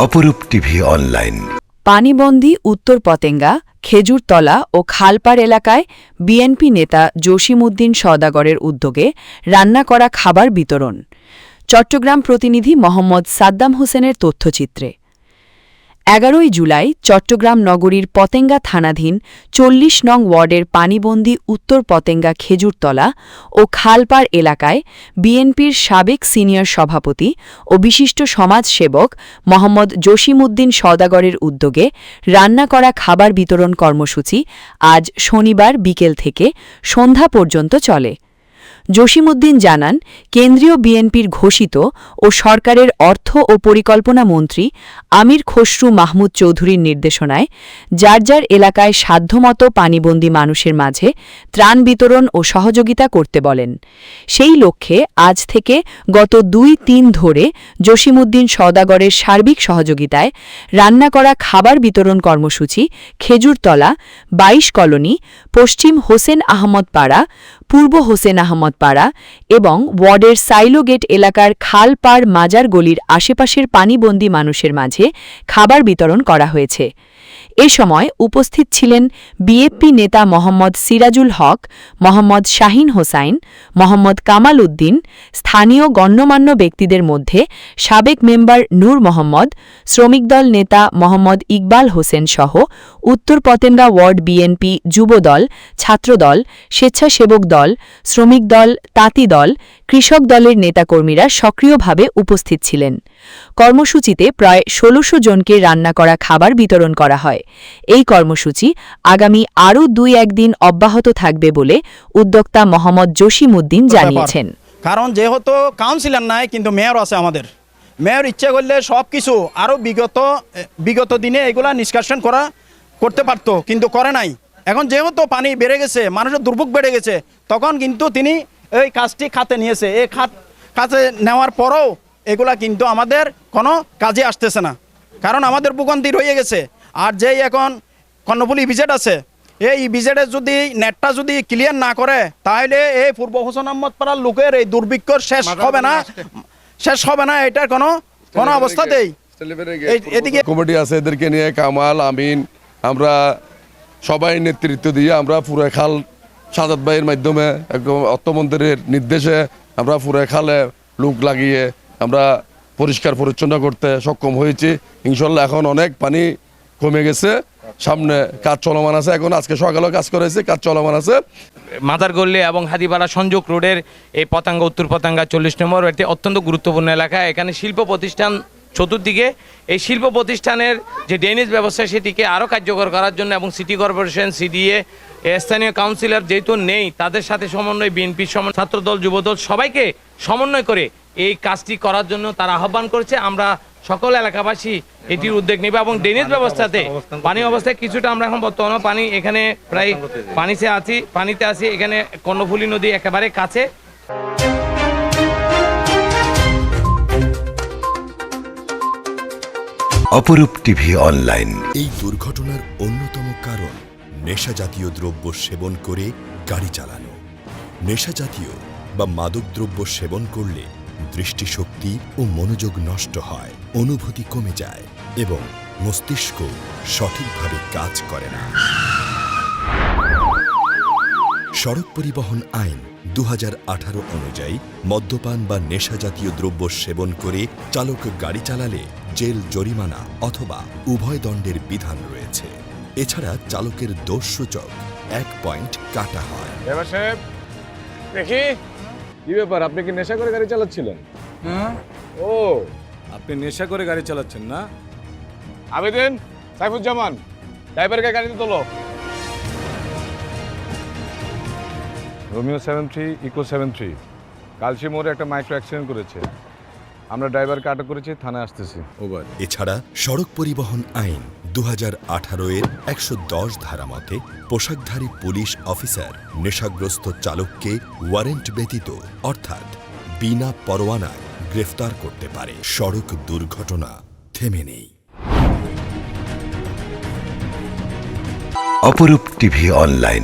অপরূপ TV online. পানিবন্দী উত্তর পতেঙ্গা, খেজুরতলা ও খালপাড় এলাকায় বিএনপি নেতা জসিমউদ্দিন সওদাগরের উদ্যোগে রান্না করা খাবার বিতরণ। চট্টগ্রাম প্রতিনিধি মোহাম্মদ সাদ্দাম হোসেনের তথ্যচিত্রে। ১১ জুলাই চট্টগ্রাম নগরীর পতেঙ্গা থানাধীন ৪০ নং ওয়ার্ডের পানিবন্দী উত্তর পতেঙ্গা খেজুরতলা ও খালপাড় এলাকায় বিএনপির সাবেক সিনিয়র সভাপতি ও বিশিষ্ট সমাজসেবক মোহাম্মদ জসিমউদ্দিন সওদাগরের উদ্যোগে রান্না করা খাবার বিতরণ কর্মসূচি আজ শনিবার বিকেল থেকে সন্ধ্যা পর্যন্ত চলে। জসিমউদ্দিন জানান, কেন্দ্রীয় বিএনপির ঘোষিত ও সরকারের অর্থ ও পরিকল্পনা মন্ত্রী আমির খসরু মাহমুদ চৌধুরীর নির্দেশনায় যার যার এলাকায় সাধ্যমতো পানিবন্দী মানুষের মাঝে ত্রাণ বিতরণ ও সহযোগিতা করতে বলেন। সেই লক্ষ্যে আজ থেকে গত ২-৩ ধরে জসিমউদ্দিন সওদাগরের সার্বিক সহযোগিতায় রান্না করা খাবার বিতরণ কর্মসূচি খেজুরতলা, ২২ কলোনি, পশ্চিম হোসেন আহমদ পাড়া, পূর্ব হোসেন আহমদ পাড়া এবং ওয়ার্ডের সাইলো গেট এলাকার খালপাড় মাজার গলির আশেপাশের পানিবন্দী মানুষের মাঝে খাবার বিতরণ করা হয়েছে। এ সময় উপস্থিত ছিলেন বিএনপি নেতা মোহাম্মদ সিরাজুল হক, মোহাম্মদ শাহীন হোসাইন, মোহাম্মদ কামাল উদ্দিন, স্থানীয় গণ্যমান্য ব্যক্তিদের মধ্যে সাবেক মেম্বার নূর মোহাম্মদ, শ্রমিকদল নেতা মোহাম্মদ ইকবাল হোসেন সহ উত্তর পতেঙ্গা ওয়ার্ড বিএনপি যুবদল, ছাত্রদল, স্বেচ্ছাসেবক দল, শ্রমিক দল, তাঁতি দল, কৃষক দলের নেতাকর্মীরা সক্রিয়ভাবে উপস্থিত ছিলেন। কর্মসূচিতে প্রায় ১৬০০ জনকে রান্না করা খাবার বিতরণ করা হয়। এই কর্মসূচি আগামী আরও ২-১ দিন অব্যাহত থাকবে বলে উদ্যোক্তা মোহাম্মদ জসিমউদ্দিন জানিয়েছেন। কারণ যেহেতু কাউন্সিলর নাই, কিন্তু মেয়র আছে আমাদের। মেয়র ইচ্ছে করলে সব কিছু আরও বিগত দিনে এগুলা নিষ্কাশন করতে পারত, কিন্তু করে নাই। এখন যেহেতু পানি বেড়ে গেছে, মানুষের দুর্ভোগ বেড়ে গেছে, তখন কিন্তু তিনি এই কাজটি খাতে নিয়েছে। এই কাজে নেওয়ার পরও এগুলা কিন্তু আমাদের কোনো কাজে আসতেছে না, কারণ আমাদের ভোগান্তি রয়ে গেছে। আর যেই এখন কর্ণফুলী ইপিজেড আছে, এই ইপিজেডের যদি নেটটা যদি ক্লিয়ার না করে, তাহলে এই পূর্ব হোসেন আহমদ পাড়ার লোকের এই দুর্ভিক্ষর শেষ হবে না এটার কোনো অবস্থাতেই। এদিকে কমিটি আছে, এদেরকে নিয়ে কামাল, আমিন, আমরা সবাই নেতৃত্ব দিয়ে আমরা পুরো খাল সাজাদ ভাইয়ের মাধ্যমে অর্থমন্ত্রীর নির্দেশে আমরা পুরো খালে লোক লাগিয়ে আমরা পরিষ্কার পরিচ্ছন্ন করতে সক্ষম হয়েছি। ইনশাল্লাহ এখন অনেক পানি কমে গেছে, সামনে কাজ চলমান আছে। এখন আজকে সকালেও কাজ করেছে, কাজ চলমান আছে। মাদারগল্লি এবং হাদিপাড়া সংযোগ রোডের এই পতেঙ্গা উত্তর পতেঙ্গা ৪০ নম্বর একটি অত্যন্ত গুরুত্বপূর্ণ এলাকা। এখানে শিল্প প্রতিষ্ঠান চতুর্দিকে। এই শিল্প প্রতিষ্ঠানের যে ড্রেনেজ ব্যবস্থা সেটিকে আরও কার্যকর করার জন্য এবং সিটি কর্পোরেশন, সিডিএ, স্থানীয় কাউন্সিলর যেহেতু নেই, তাদের সাথে সমন্বয় বিএনপির ছাত্রদল, যুবদল সবাইকে সমন্বয় করে এই কাজটি করার জন্য তারা আহ্বান করেছে। আমরা সকল এলাকাবাসী এটির উদ্যোগ নেব এবং ড্রেনেজ ব্যবস্থাতে পানি অবস্থায় কিছুটা আমরা এখন বর্তমানে পানি এখানে প্রায় পানিতে আছি। এখানে কর্ণফুলী নদী একেবারে কাছে। অপরূপ টিভি অনলাইন। এই দুর্ঘটনার অন্যতম কারণ নেশাজাতীয় দ্রব্য সেবন করে গাড়ি চালানো। নেশাজাতীয় বা মাদকদ্রব্য সেবন করলে দৃষ্টিশক্তি ও মনোযোগ নষ্ট হয়, অনুভূতি কমে যায় এবং মস্তিষ্ক সঠিকভাবে কাজ করে না। সড়ক পরিবহন আইন ২০১৮ অনুযায়ী মদ্যপান বা নেশাজাতীয় দ্রব্য সেবন করে চালক গাড়ি চালালে জেল, জরিমানা অথবা উভয় দণ্ডের বিধান রয়েছে। এছাড়া চালকের দোষসূচক ১ পয়েন্ট কাটা হয়। দেখি কি ব্যাপার, আপনি কি নেশা করে গাড়ি চালাচ্ছিলেন? ও, আপনি নেশা করে গাড়ি চালাচ্ছেন না? আবেদন সাইফুজ্জামান, ড্রাইভারকে গাড়িতে তোলো। রোমিও 73 ইকো 73 কালশি মোড়ে একটা মাইক্রো অ্যাক্সিডেন্ট করেছে। আমরা ড্রাইভারকে আটক করেছি, থানায় আসতেছি। ওভার। এছাড়া সড়ক পরিবহন আইন ২০১৮ এর ১১০ ধারা মতে পোশাকধারী পুলিশ অফিসার নেশাগ্রস্ত চালককে ওয়ারেন্ট ব্যতীত অর্থাৎ বিনা পরোয়ানায় গ্রেফতার করতে পারে। সড়ক দুর্ঘটনা থেমে নেই। অপরূপ টিভি অনলাইন।